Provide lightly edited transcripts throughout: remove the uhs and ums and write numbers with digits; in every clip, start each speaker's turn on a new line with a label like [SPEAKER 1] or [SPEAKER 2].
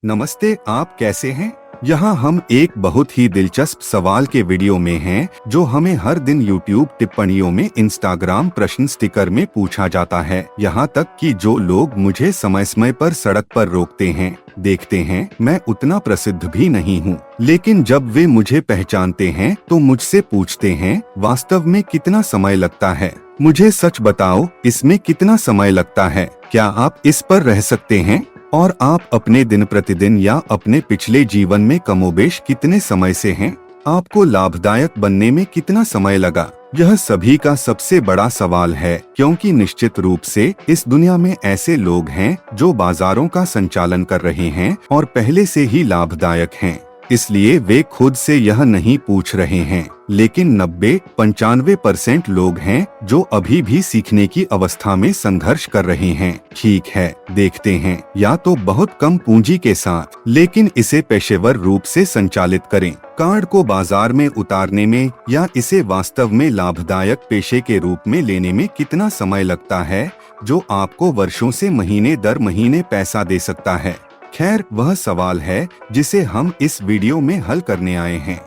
[SPEAKER 1] नमस्ते, आप कैसे हैं? यहाँ हम एक बहुत ही दिलचस्प सवाल के वीडियो में हैं, जो हमें हर दिन YouTube टिप्पणियों में, इंस्टाग्राम प्रश्न स्टिकर में पूछा जाता है। यहाँ तक कि जो लोग मुझे समय समय पर सड़क पर रोकते हैं, देखते हैं, मैं उतना प्रसिद्ध भी नहीं हूँ, लेकिन जब वे मुझे पहचानते हैं तो मुझसे पूछते हैं, वास्तव में कितना समय लगता है? मुझे सच बताओ, इसमें कितना समय लगता है? क्या आप इस पर रह सकते हैं? और आप अपने दिन प्रतिदिन या अपने पिछले जीवन में कमोबेश कितने समय से हैं? आपको लाभदायक बनने में कितना समय लगा? यह सभी का सबसे बड़ा सवाल है, क्योंकि निश्चित रूप से इस दुनिया में ऐसे लोग हैं जो बाजारों का संचालन कर रहे हैं और पहले से ही लाभदायक हैं। इसलिए वे खुद से यह नहीं पूछ रहे हैं, लेकिन 90-95% लोग हैं जो अभी भी सीखने की अवस्था में संघर्ष कर रहे हैं। ठीक है, देखते हैं, या तो बहुत कम पूंजी के साथ, लेकिन इसे पेशेवर रूप से संचालित करें। कार्ड को बाजार में उतारने में या इसे वास्तव में लाभदायक पेशे के रूप में लेने में कितना समय लगता है, जो आपको वर्षों से महीने दर महीने पैसा दे सकता है? खैर, वह सवाल है जिसे हम इस वीडियो में हल करने आए हैं।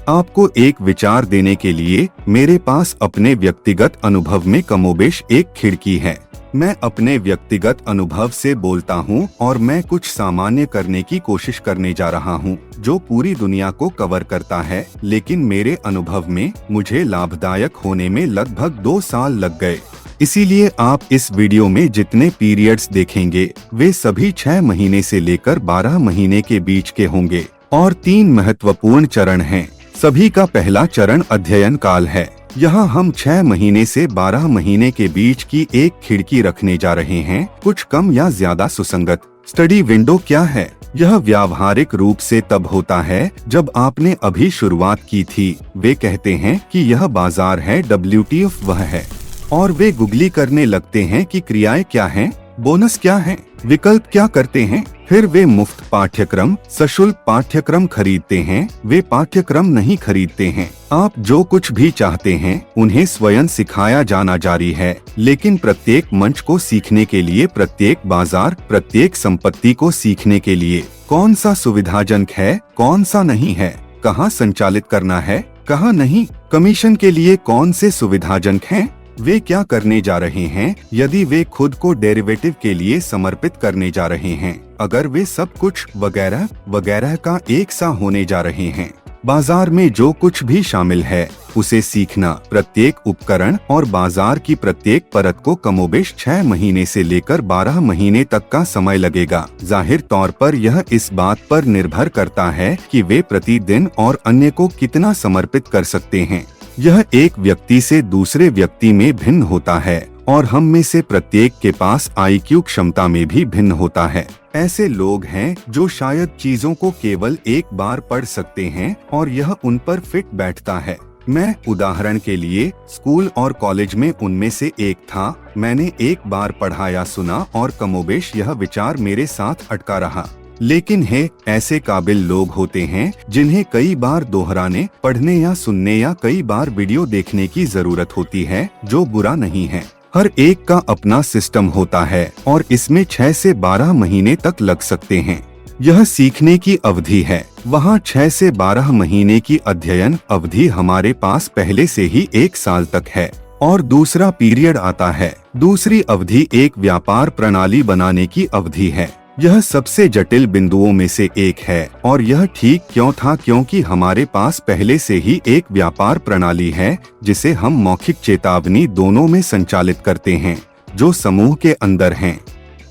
[SPEAKER 1] आपको एक विचार देने के लिए मेरे पास अपने व्यक्तिगत अनुभव में कमोबेश एक खिड़की है। मैं अपने व्यक्तिगत अनुभव से बोलता हूं और मैं कुछ सामान्य करने की कोशिश करने जा रहा हूं, जो पूरी दुनिया को कवर करता है, लेकिन मेरे अनुभव में मुझे लाभदायक होने में लगभग 2 साल लग गए। इसीलिए आप इस वीडियो में जितने पीरियड्स देखेंगे, वे सभी 6 महीने से लेकर 12 महीने के बीच के होंगे और 3 महत्वपूर्ण चरण हैं। सभी का पहला चरण अध्ययन काल है। यहाँ हम 6 महीने से 12 महीने के बीच की एक खिड़की रखने जा रहे हैं, कुछ कम या ज्यादा सुसंगत। स्टडी विंडो क्या है? यह व्यावहारिक रूप से तब होता है जब आपने अभी शुरुआत की थी। वे कहते हैं कि यह बाजार है, WTF वह है, और वे गुगली करने लगते हैं कि क्रियाएं क्या हैं, बोनस क्या है, विकल्प क्या करते हैं। फिर वे मुफ्त पाठ्यक्रम, सशुल्क पाठ्यक्रम खरीदते हैं। वे पाठ्यक्रम नहीं खरीदते हैं। आप जो कुछ भी चाहते हैं उन्हें स्वयं सिखाया जाना जारी है, लेकिन प्रत्येक मंच को सीखने के लिए, प्रत्येक बाजार, प्रत्येक संपत्ति को सीखने के लिए कौन सा सुविधाजनक है, कौन सा नहीं है, कहाँ संचालित करना है, कहाँ नहीं, कमीशन के लिए कौन से सुविधाजनक हैं, वे क्या करने जा रहे हैं यदि वे खुद को डेरिवेटिव के लिए समर्पित करने जा रहे हैं, अगर वे सब कुछ वगैरह वगैरह का एक सा होने जा रहे हैं। बाजार में जो कुछ भी शामिल है उसे सीखना, प्रत्येक उपकरण और बाजार की प्रत्येक परत को कमोबेश 6 महीने से लेकर 12 महीने तक का समय लगेगा। जाहिर तौर पर यह इस बात पर निर्भर करता है कि वे प्रतिदिन और अन्य को कितना समर्पित कर सकते हैं। यह एक व्यक्ति से दूसरे व्यक्ति में भिन्न होता है और हम में से प्रत्येक के पास IQ क्षमता में भी भिन्न होता है। ऐसे लोग हैं जो शायद चीजों को केवल एक बार पढ़ सकते हैं और यह उन पर फिट बैठता है। मैं उदाहरण के लिए स्कूल और कॉलेज में उनमें से एक था। मैंने एक बार पढ़ा या सुना और कमोबेश यह विचार मेरे साथ अटका रहा। लेकिन ऐसे काबिल लोग होते हैं जिन्हें कई बार दोहराने, पढ़ने या सुनने या कई बार वीडियो देखने की जरूरत होती है, जो बुरा नहीं है। हर एक का अपना सिस्टम होता है और इसमें 6 से 12 महीने तक लग सकते हैं। यह सीखने की अवधि है। वहाँ 6 से 12 महीने की अध्ययन अवधि हमारे पास पहले से ही 1 साल तक है। और दूसरा पीरियड आता है। दूसरी अवधि एक व्यापार प्रणाली बनाने की अवधि है। यह सबसे जटिल बिंदुओं में से एक है और यह ठीक क्यों था, क्योंकि हमारे पास पहले से ही एक व्यापार प्रणाली है जिसे हम मौखिक चेतावनी दोनों में संचालित करते हैं, जो समूह के अंदर हैं।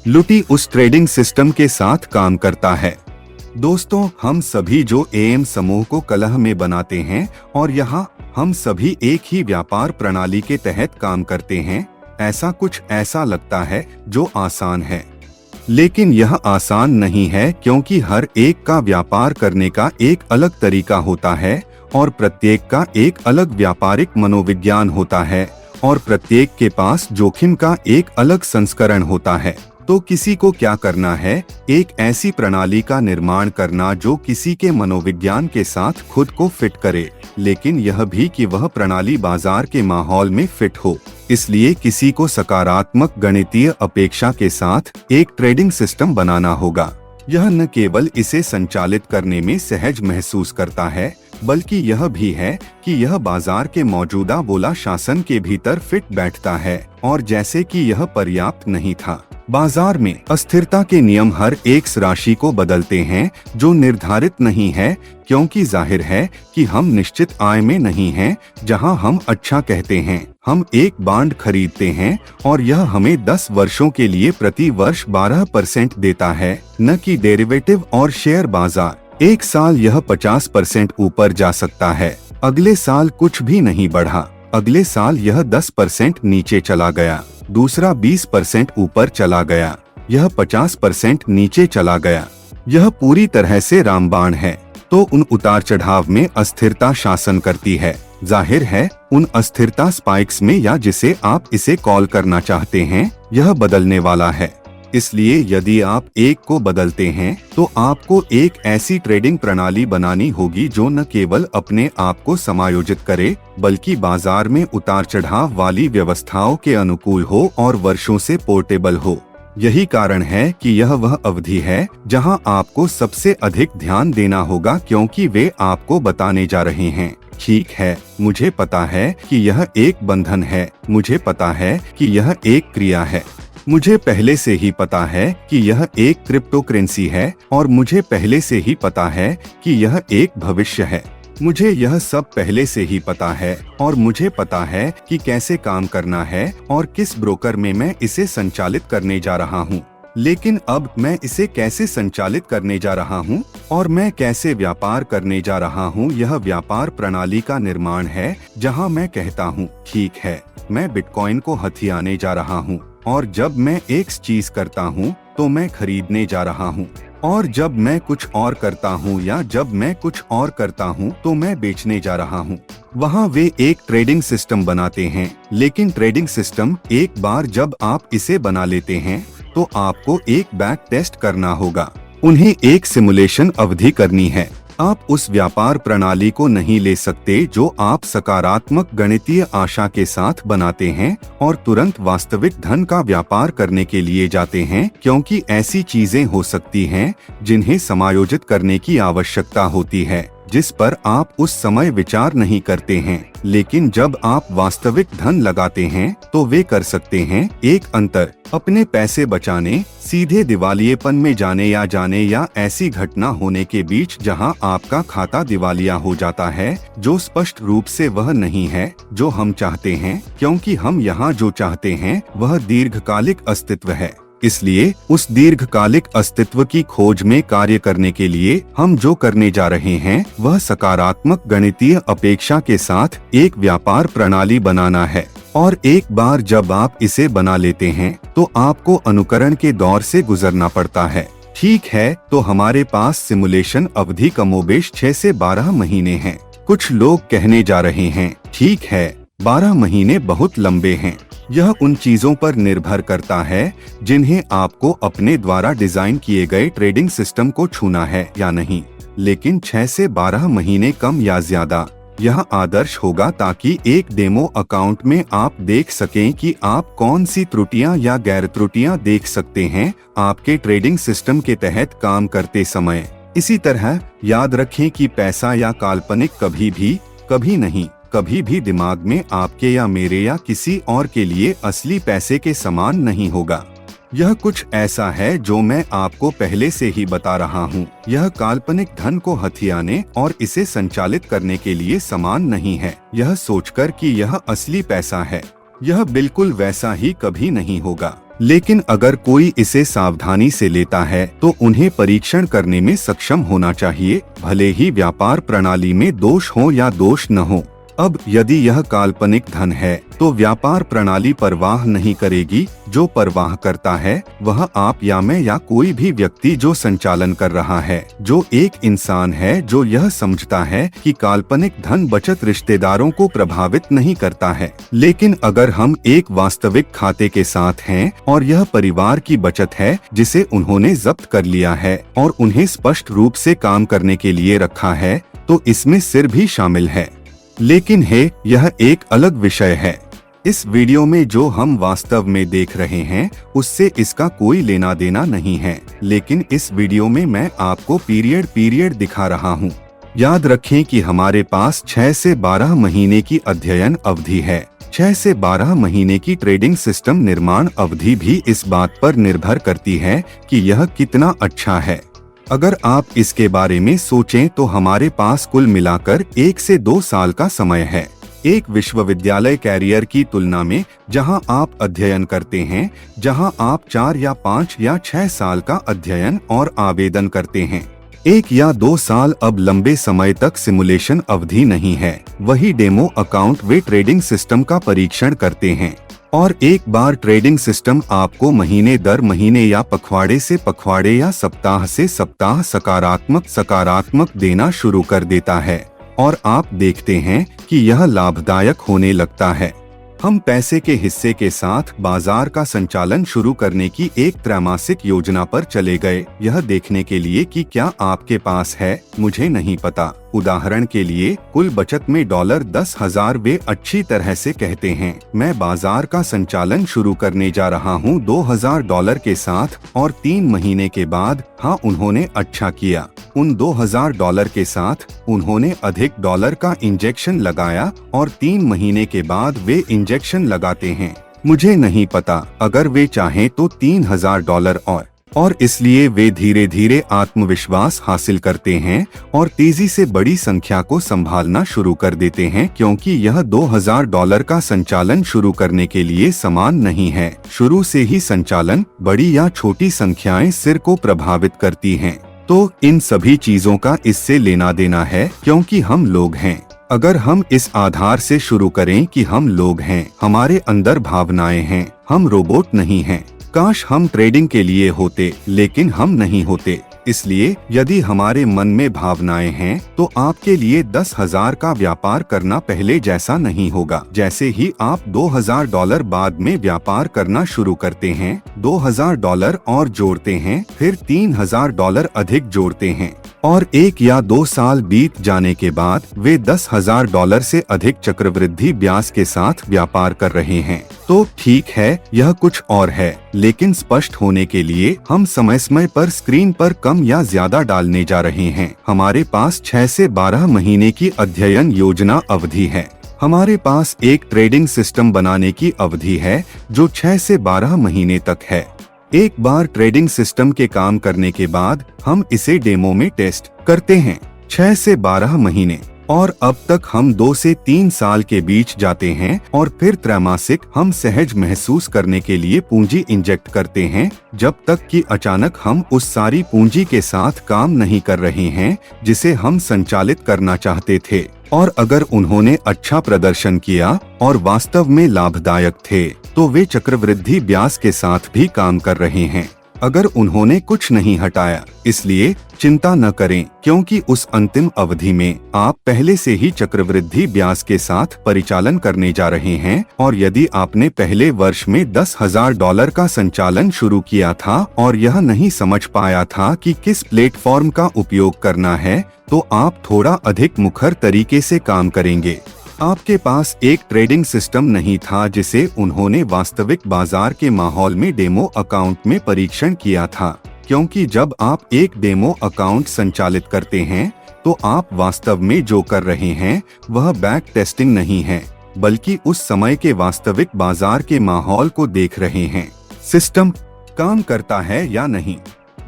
[SPEAKER 1] लुटी उस ट्रेडिंग सिस्टम के साथ काम करता है। दोस्तों, हम सभी जो AM समूह को कलह में बनाते हैं और यहाँ हम सभी एक ही व्यापार प्रणाली के तहत काम करते हैं। ऐसा कुछ ऐसा लगता है जो आसान है, लेकिन यह आसान नहीं है, क्योंकि हर एक का व्यापार करने का एक अलग तरीका होता है और प्रत्येक का एक अलग व्यापारिक मनोविज्ञान होता है और प्रत्येक के पास जोखिम का एक अलग संस्करण होता है। तो किसी को क्या करना है, एक ऐसी प्रणाली का निर्माण करना जो किसी के मनोविज्ञान के साथ खुद को फिट करे, लेकिन यह भी कि वह प्रणाली बाजार के माहौल में फिट हो। इसलिए किसी को सकारात्मक गणितीय अपेक्षा के साथ एक ट्रेडिंग सिस्टम बनाना होगा। यह न केवल इसे संचालित करने में सहज महसूस करता है, बल्कि यह भी है कि यह बाजार के मौजूदा बोला शासन के भीतर फिट बैठता है, और जैसे कि यह पर्याप्त नहीं था, बाजार में अस्थिरता के नियम हर एक राशि को बदलते हैं जो निर्धारित नहीं है, क्योंकि जाहिर है कि हम निश्चित आय में नहीं हैं, जहां हम अच्छा कहते हैं हम एक बॉन्ड खरीदते हैं और यह हमें 10 वर्षों के लिए प्रति वर्ष 12% देता है, न कि डेरिवेटिव और शेयर बाजार। एक साल यह 50% ऊपर जा सकता है, अगले साल कुछ भी नहीं बढ़ा, अगले साल यह 10% नीचे चला गया, दूसरा 20% ऊपर चला गया, यह 50% नीचे चला गया। यह पूरी तरह से रामबाण है। तो उन उतार चढ़ाव में अस्थिरता शासन करती है। जाहिर है उन अस्थिरता स्पाइक्स में, या जिसे आप इसे कॉल करना चाहते हैं, यह बदलने वाला है। इसलिए यदि आप एक को बदलते हैं तो आपको एक ऐसी ट्रेडिंग प्रणाली बनानी होगी जो न केवल अपने आप को समायोजित करे, बल्कि बाजार में उतार चढ़ाव वाली व्यवस्थाओं के अनुकूल हो और वर्षों से पोर्टेबल हो। यही कारण है कि यह वह अवधि है जहां आपको सबसे अधिक ध्यान देना होगा, क्योंकि वे आपको बताने जा रहे हैं, ठीक है, मुझे पता है कि यह एक बंधन है, मुझे पता है कि यह एक क्रिया है, मुझे पहले से ही पता है कि यह एक क्रिप्टोकरेंसी है, और मुझे पहले से ही पता है कि यह एक भविष्य है। मुझे यह सब पहले से ही पता है, और मुझे पता है कि कैसे काम करना है और किस ब्रोकर में मैं इसे संचालित करने जा रहा हूँ। लेकिन अब मैं इसे कैसे संचालित करने जा रहा हूँ और मैं कैसे व्यापार करने जा रहा हूँ, यह व्यापार प्रणाली का निर्माण है, जहाँ मैं कहता हूँ, ठीक है, मैं बिटकॉइन को हथियाने जा रहा हूँ, और जब मैं एक चीज करता हूँ तो मैं खरीदने जा रहा हूँ, और जब मैं कुछ और करता हूँ या जब मैं कुछ और करता हूँ तो मैं बेचने जा रहा हूँ। वहाँ वे एक ट्रेडिंग सिस्टम बनाते हैं, लेकिन ट्रेडिंग सिस्टम एक बार जब आप इसे बना लेते हैं तो आपको एक बैक टेस्ट करना होगा, उन्हें एक सिमुलेशन अवधि करनी है। आप उस व्यापार प्रणाली को नहीं ले सकते जो आप सकारात्मक गणितीय आशा के साथ बनाते हैं और तुरंत वास्तविक धन का व्यापार करने के लिए जाते हैं, क्योंकि ऐसी चीजें हो सकती हैं जिन्हें समायोजित करने की आवश्यकता होती है, जिस पर आप उस समय विचार नहीं करते हैं, लेकिन जब आप वास्तविक धन लगाते हैं तो वे कर सकते हैं। एक अंतर अपने पैसे बचाने, सीधे दिवालियेपन में जाने या ऐसी घटना होने के बीच जहां आपका खाता दिवालिया हो जाता है, जो स्पष्ट रूप से वह नहीं है जो हम चाहते हैं, क्योंकि हम यहाँ जो चाहते हैं वह दीर्घकालिक अस्तित्व है। इसलिए उस दीर्घकालिक अस्तित्व की खोज में कार्य करने के लिए हम जो करने जा रहे हैं वह सकारात्मक गणितीय अपेक्षा के साथ एक व्यापार प्रणाली बनाना है। और एक बार जब आप इसे बना लेते हैं तो आपको अनुकरण के दौर से गुजरना पड़ता है। ठीक है, तो हमारे पास सिमुलेशन अवधि कमोबेश 6 से 12 महीने हैं। कुछ लोग कहने जा रहे हैं, ठीक है, 12 महीने बहुत लंबे हैं। यह उन चीजों पर निर्भर करता है जिन्हें आपको अपने द्वारा डिजाइन किए गए ट्रेडिंग सिस्टम को छूना है या नहीं, लेकिन 6 से 12 महीने कम या ज्यादा यह आदर्श होगा, ताकि एक डेमो अकाउंट में आप देख सकें कि आप कौन सी त्रुटियां या गैर त्रुटियां देख सकते हैं आपके ट्रेडिंग सिस्टम के तहत काम करते समय। इसी तरह याद रखें कि पैसा या काल्पनिक कभी भी दिमाग में आपके या मेरे या किसी और के लिए असली पैसे के समान नहीं होगा। यह कुछ ऐसा है जो मैं आपको पहले से ही बता रहा हूँ। यह काल्पनिक धन को हथियाने और इसे संचालित करने के लिए समान नहीं है, यह सोचकर कि यह असली पैसा है। यह बिल्कुल वैसा ही कभी नहीं होगा। लेकिन अगर कोई इसे सावधानी से लेता है तो उन्हें परीक्षण करने में सक्षम होना चाहिए, भले ही व्यापार प्रणाली में दोष हो या दोष न हो। अब यदि यह काल्पनिक धन है तो व्यापार प्रणाली परवाह नहीं करेगी। जो परवाह करता है वह आप या मैं या कोई भी व्यक्ति जो संचालन कर रहा है, जो एक इंसान है जो यह समझता है कि काल्पनिक धन बचत रिश्तेदारों को प्रभावित नहीं करता है। लेकिन अगर हम एक वास्तविक खाते के साथ हैं और यह परिवार की बचत है जिसे उन्होंने जब्त कर लिया है और उन्हें स्पष्ट रूप से काम करने के लिए रखा है, तो इसमें सिर भी शामिल है। लेकिन यह एक अलग विषय है। इस वीडियो में जो हम वास्तव में देख रहे हैं उससे इसका कोई लेना देना नहीं है, लेकिन इस वीडियो में मैं आपको पीरियड दिखा रहा हूँ। याद रखें कि हमारे पास 6 से 12 महीने की अध्ययन अवधि है। 6 से 12 महीने की ट्रेडिंग सिस्टम निर्माण अवधि भी इस बात पर निर्भर करती है कि यह कितना अच्छा है। अगर आप इसके बारे में सोचें तो हमारे पास कुल मिलाकर 1 से 2 साल का समय है। एक विश्वविद्यालय कैरियर की तुलना में, जहां आप अध्ययन करते हैं, जहां आप 4 या 5 या 6 साल का अध्ययन और आवेदन करते हैं। 1 या 2 साल अब लंबे समय तक सिमुलेशन अवधि नहीं है। वही डेमो अकाउंट वे ट्रेडिंग सिस्टम का परीक्षण करते हैं और एक बार ट्रेडिंग सिस्टम आपको महीने दर महीने या पखवाड़े से पखवाड़े या सप्ताह से सप्ताह सकारात्मक देना शुरू कर देता है और आप देखते हैं कि यह लाभदायक होने लगता है। हम पैसे के हिस्से के साथ बाजार का संचालन शुरू करने की एक त्रैमासिक योजना पर चले गए, यह देखने के लिए कि क्या आपके पास है, मुझे नहीं पता। उदाहरण के लिए कुल बचत में $10,000 वे अच्छी तरह से कहते हैं मैं बाजार का संचालन शुरू करने जा रहा हूँ $2,000 के साथ, और 3 महीने के बाद हाँ उन्होंने अच्छा किया। उन $2,000 के साथ उन्होंने अधिक डॉलर का इंजेक्शन लगाया और 3 महीने के बाद वे इंजेक्शन लगाते हैं। मुझे नहीं पता, अगर वे चाहें तो $3,000 और इसलिए वे धीरे धीरे आत्मविश्वास हासिल करते हैं और तेजी से बड़ी संख्या को संभालना शुरू कर देते हैं, क्योंकि यह $2,000 का संचालन शुरू करने के लिए समान नहीं है। शुरू से ही संचालन बड़ी या छोटी संख्याएं सिर को प्रभावित करती हैं। तो इन सभी चीजों का इससे लेना देना है, क्योंकि हम लोग हैं। अगर हम इस आधार से शुरू करें कि हम लोग हैं, हमारे अंदर भावनाएं हैं, हम रोबोट नहीं हैं। काश हम ट्रेडिंग के लिए होते, लेकिन हम नहीं होते। इसलिए यदि हमारे मन में भावनाएं हैं तो आपके लिए 10,000 का व्यापार करना पहले जैसा नहीं होगा। जैसे ही आप $2,000 बाद में व्यापार करना शुरू करते हैं, $2,000 और जोड़ते हैं, फिर $3,000 अधिक जोड़ते हैं और 1 या 2 साल बीत जाने के बाद वे $10,000 से अधिक चक्रवृद्धि ब्याज के साथ व्यापार कर रहे हैं। तो ठीक है, यह कुछ और है, लेकिन स्पष्ट होने के लिए हम समय पर स्क्रीन पर कम या ज्यादा डालने जा रहे हैं। हमारे पास 6 से 12 महीने की अध्ययन योजना अवधि है। हमारे पास एक ट्रेडिंग सिस्टम बनाने की अवधि है जो 6 से 12 महीने तक है। एक बार ट्रेडिंग सिस्टम के काम करने के बाद हम इसे डेमो में टेस्ट करते हैं। 6 से 12 महीने और अब तक हम 2 से 3 साल के बीच जाते हैं और फिर त्रैमासिक हम सहज महसूस करने के लिए पूंजी इंजेक्ट करते हैं, जब तक कि अचानक हम उस सारी पूंजी के साथ काम नहीं कर रहे हैं जिसे हम संचालित करना चाहते थे। और अगर उन्होंने अच्छा प्रदर्शन किया और वास्तव में लाभदायक थे तो वे चक्रवृद्धि ब्याज के साथ भी काम कर रहे हैं। अगर उन्होंने कुछ नहीं हटाया, इसलिए चिंता न करें, क्योंकि उस अंतिम अवधि में आप पहले से ही चक्रवृद्धि ब्याज के साथ परिचालन करने जा रहे हैं। और यदि आपने पहले वर्ष में $10,000 का संचालन शुरू किया था और यह नहीं समझ पाया था कि किस प्लेटफॉर्म का उपयोग करना है, तो आप थोड़ा अधिक मुखर तरीके से काम करेंगे। आपके पास एक ट्रेडिंग सिस्टम नहीं था जिसे उन्होंने वास्तविक बाजार के माहौल में डेमो अकाउंट में परीक्षण किया था, क्योंकि जब आप एक डेमो अकाउंट संचालित करते हैं तो आप वास्तव में जो कर रहे हैं वह बैक टेस्टिंग नहीं है, बल्कि उस समय के वास्तविक बाजार के माहौल को देख रहे हैं। सिस्टम काम करता है या नहीं।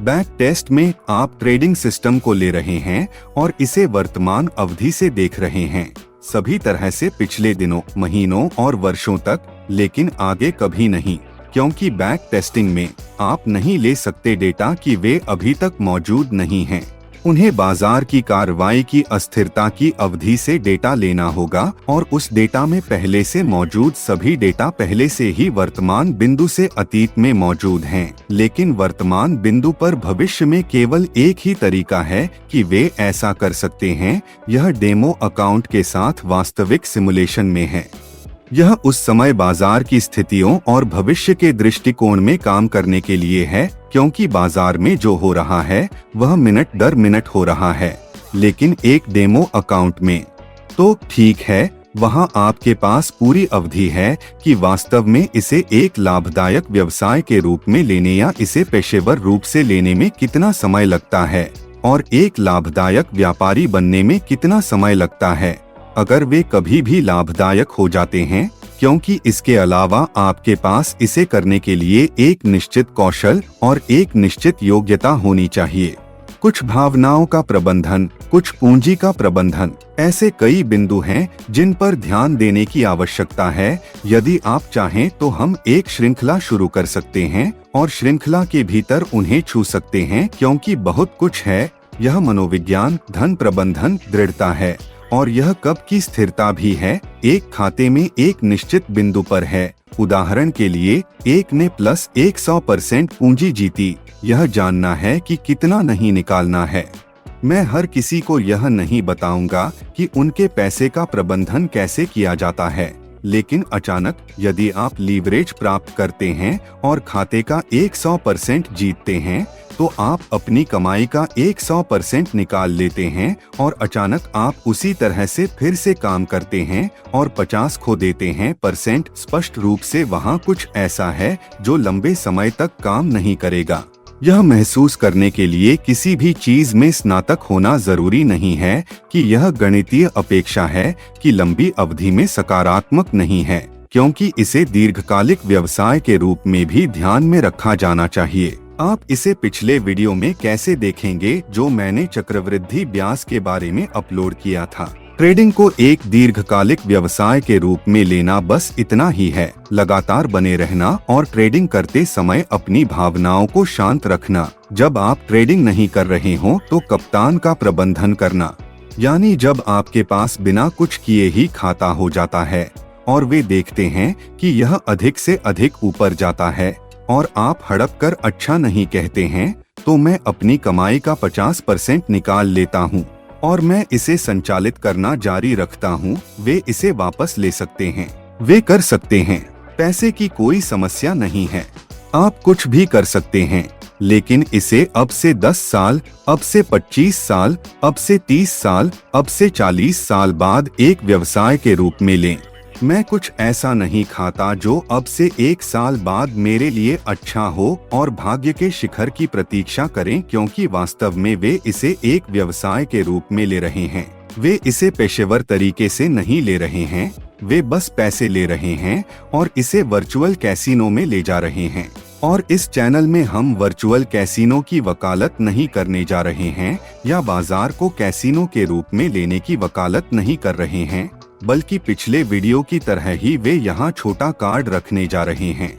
[SPEAKER 1] बैक टेस्ट में आप ट्रेडिंग सिस्टम को ले रहे हैं और इसे वर्तमान अवधि से देख रहे हैं, सभी तरह से पिछले दिनों, महीनों और वर्षों तक, लेकिन आगे कभी नहीं, क्योंकि बैक टेस्टिंग में आप नहीं ले सकते डेटा कि वे अभी तक मौजूद नहीं हैं। उन्हें बाजार की कार्रवाई की अस्थिरता की अवधि से डेटा लेना होगा और उस डेटा में पहले से मौजूद सभी डेटा पहले से ही वर्तमान बिंदु से अतीत में मौजूद हैं। लेकिन वर्तमान बिंदु पर भविष्य में केवल एक ही तरीका है कि वे ऐसा कर सकते हैं। यह डेमो अकाउंट के साथ वास्तविक सिमुलेशन में है। यह उस समय बाजार की स्थितियों और भविष्य के दृष्टिकोण में काम करने के लिए है, क्योंकि बाजार में जो हो रहा है वह मिनट दर मिनट हो रहा है, लेकिन एक डेमो अकाउंट में तो ठीक है, वहां आपके पास पूरी अवधि है कि वास्तव में इसे एक लाभदायक व्यवसाय के रूप में लेने या इसे पेशेवर रूप से लेने में कितना समय लगता है और एक लाभदायक व्यापारी बनने में कितना समय लगता है, अगर वे कभी भी लाभदायक हो जाते हैं, क्योंकि इसके अलावा आपके पास इसे करने के लिए एक निश्चित कौशल और एक निश्चित योग्यता होनी चाहिए। कुछ भावनाओं का प्रबंधन, कुछ पूंजी का प्रबंधन, ऐसे कई बिंदु हैं जिन पर ध्यान देने की आवश्यकता है। यदि आप चाहें तो हम एक श्रृंखला शुरू कर सकते हैं और श्रृंखला के भीतर उन्हें छू सकते हैं, क्योंकि बहुत कुछ है। यह मनोविज्ञान, धन प्रबंधन, दृढ़ता है और यह कब की स्थिरता भी है। एक खाते में एक निश्चित बिंदु पर है। उदाहरण के लिए, एक ने प्लस 100% पूंजी जीती। यह जानना है कि कितना नहीं निकालना है। मैं हर किसी को यह नहीं बताऊंगा कि उनके पैसे का प्रबंधन कैसे किया जाता है, लेकिन अचानक यदि आप लीवरेज प्राप्त करते हैं और खाते का 100% जीतते हैं, तो आप अपनी कमाई का 100% निकाल लेते हैं और अचानक आप उसी तरह से फिर से काम करते हैं और 50 खो देते हैं %। स्पष्ट रूप से वहाँ कुछ ऐसा है जो लंबे समय तक काम नहीं करेगा। यह महसूस करने के लिए किसी भी चीज में स्नातक होना जरूरी नहीं है कि यह गणितीय अपेक्षा है कि लंबी अवधि में सकारात्मक नहीं है, क्योंकि इसे दीर्घकालिक व्यवसाय के रूप में भी ध्यान में रखा जाना चाहिए। आप इसे पिछले वीडियो में कैसे देखेंगे जो मैंने चक्रवृद्धि ब्याज के बारे में अपलोड किया था। ट्रेडिंग को एक दीर्घकालिक व्यवसाय के रूप में लेना बस इतना ही है। लगातार बने रहना और ट्रेडिंग करते समय अपनी भावनाओं को शांत रखना। जब आप ट्रेडिंग नहीं कर रहे हो तो कप्तान का प्रबंधन करना, यानी जब आपके पास बिना कुछ किए ही खाता हो जाता है और वे देखते हैं कि यह अधिक से अधिक ऊपर जाता है और आप हड़प कर अच्छा नहीं कहते हैं, तो मैं अपनी कमाई का 50% निकाल लेता हूँ और मैं इसे संचालित करना जारी रखता हूँ। वे इसे वापस ले सकते हैं, वे कर सकते हैं। पैसे की कोई समस्या नहीं है, आप कुछ भी कर सकते हैं, लेकिन इसे अब से 10 साल, अब से 25 साल, अब से 30 साल, अब से 40 साल बाद एक व्यवसाय के रूप में लें। मैं कुछ ऐसा नहीं खाता जो अब से 1 साल बाद मेरे लिए अच्छा हो और भाग्य के शिखर की प्रतीक्षा करें, क्योंकि वास्तव में वे इसे एक व्यवसाय के रूप में ले रहे हैं। वे इसे पेशेवर तरीके से नहीं ले रहे हैं, वे बस पैसे ले रहे हैं और इसे वर्चुअल कैसीनो में ले जा रहे हैं। और इस चैनल में हम वर्चुअल कैसीनो की वकालत नहीं करने जा रहे हैं या बाजार को कैसीनो के रूप में लेने की वकालत नहीं कर रहे हैं, बल्कि पिछले वीडियो की तरह ही वे यहाँ छोटा कार्ड रखने जा रहे हैं।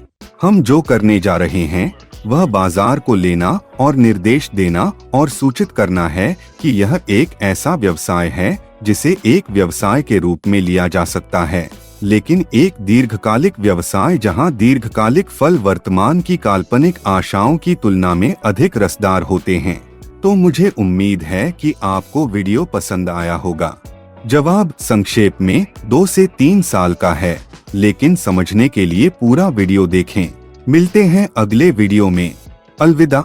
[SPEAKER 1] हम जो करने जा रहे हैं वह बाजार को लेना और निर्देश देना और सूचित करना है कि यह एक ऐसा व्यवसाय है जिसे एक व्यवसाय के रूप में लिया जा सकता है, लेकिन एक दीर्घकालिक व्यवसाय जहां दीर्घकालिक फल वर्तमान की काल्पनिक आशाओं की तुलना में अधिक रसदार होते हैं। तो मुझे उम्मीद है कि आपको वीडियो पसंद आया होगा। जवाब संक्षेप में 2 से 3 साल का है, लेकिन समझने के लिए पूरा वीडियो देखें। मिलते हैं अगले वीडियो में। अलविदा।